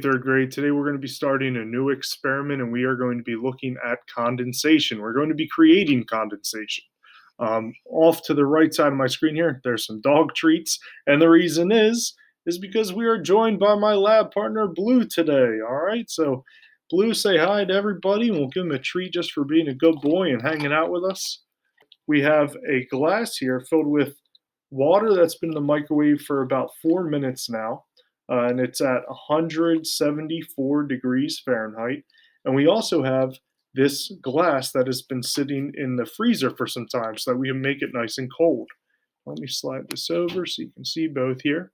Third grade. Today we're going to be starting a new experiment and we are going to be looking at condensation. We're going to be creating condensation. Off to the right side of my screen here, there's some dog treats. And the reason is because we are joined by my lab partner, Blue, today. All right, so Blue, say hi to everybody and we'll give him a treat just for being a good boy and hanging out with us. We have a glass here filled with water that's been in the microwave for about 4 minutes now, and it's at 174 degrees Fahrenheit. And we also have this glass that has been sitting in the freezer for some time so that we can make it nice and cold. Let me slide this over so you can see both here.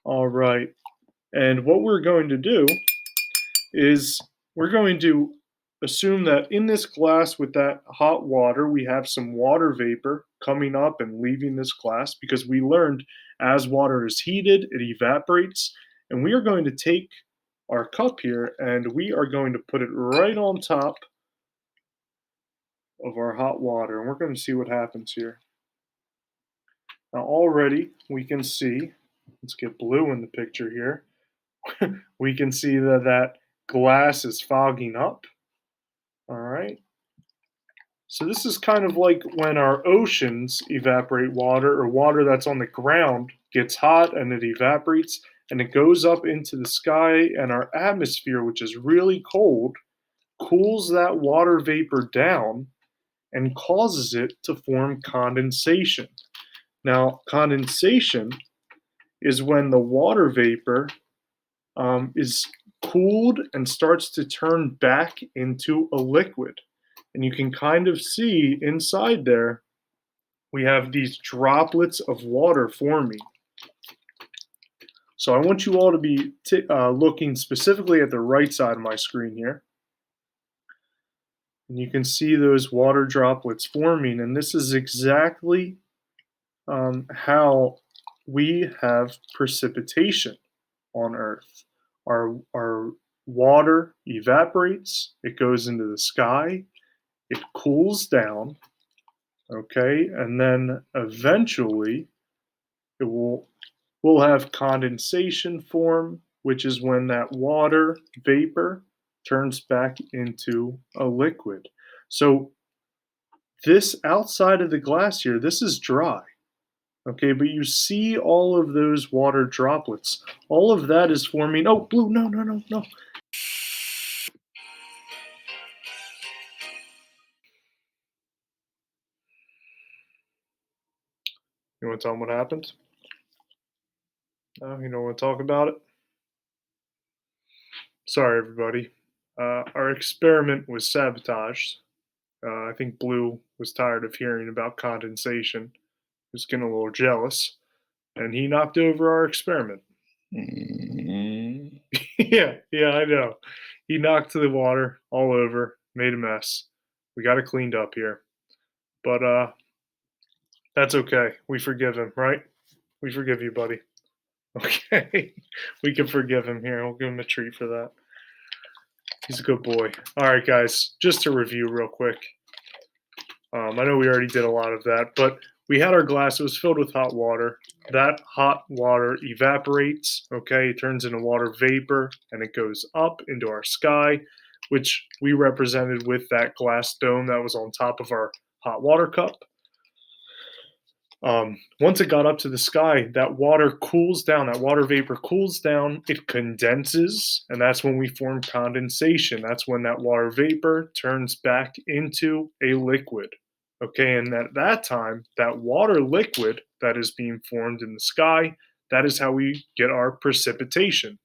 All right. And what we're going to do is we're going to assume that in this glass with that hot water, we have some water vapor coming up and leaving this glass because we learned as water is heated, it evaporates. And we are going to take our cup here and we are going to put it right on top of our hot water. And we're going to see what happens here. Now, already we can see, let's get Blue in the picture here. We can see that glass is fogging up. All right. So this is kind of like when our oceans evaporate water, or water that's on the ground gets hot and it evaporates and it goes up into the sky, and our atmosphere, which is really cold, cools that water vapor down and causes it to form condensation. Now, condensation is when the water vapor is cooled and starts to turn back into a liquid. And you can kind of see inside there, we have these droplets of water forming. So I want you all to be looking specifically at the right side of my screen here. And you can see those water droplets forming. And this is exactly how we have precipitation on Earth. Our water evaporates, it goes into the sky, it cools down, okay, and then eventually we'll have condensation form, which is when that water vapor turns back into a liquid. So this outside of the glass here, this is dry. Okay, but you see all of those water droplets. All of that is forming. Oh, Blue, no, no, no, no. You want to tell them what happened? No, you don't want to talk about it? Sorry, everybody. Our experiment was sabotaged. I think Blue was tired of hearing about condensation. He was getting a little jealous, and he knocked over our experiment. Yeah, I know. He knocked the water all over, made a mess. We got it cleaned up here. But that's okay. We forgive him, right? We forgive you, buddy. Okay. We can forgive him here. We'll give him a treat for that. He's a good boy. All right, guys, just to review real quick. I know we already did a lot of that, but we had our glass. It was filled with hot water. That hot water evaporates, okay? It turns into water vapor, and it goes up into our sky, which we represented with that glass dome that was on top of our hot water cup. Once it got up to the sky, that water cools down, that water vapor cools down, it condenses, and that's when we form condensation. That's when that water vapor turns back into a liquid. Okay, and at that time, that water liquid that is being formed in the sky, that is how we get our precipitation.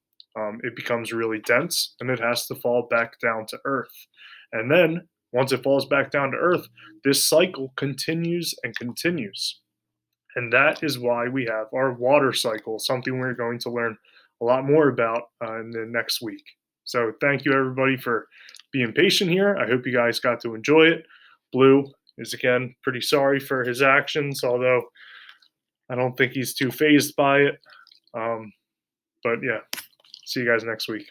It becomes really dense and it has to fall back down to Earth. And then, once it falls back down to Earth, this cycle continues and continues. And that is why we have our water cycle, something we're going to learn a lot more about in the next week. So thank you, everybody, for being patient here. I hope you guys got to enjoy it. Blue is, again, pretty sorry for his actions, although I don't think he's too fazed by it. But yeah, see you guys next week.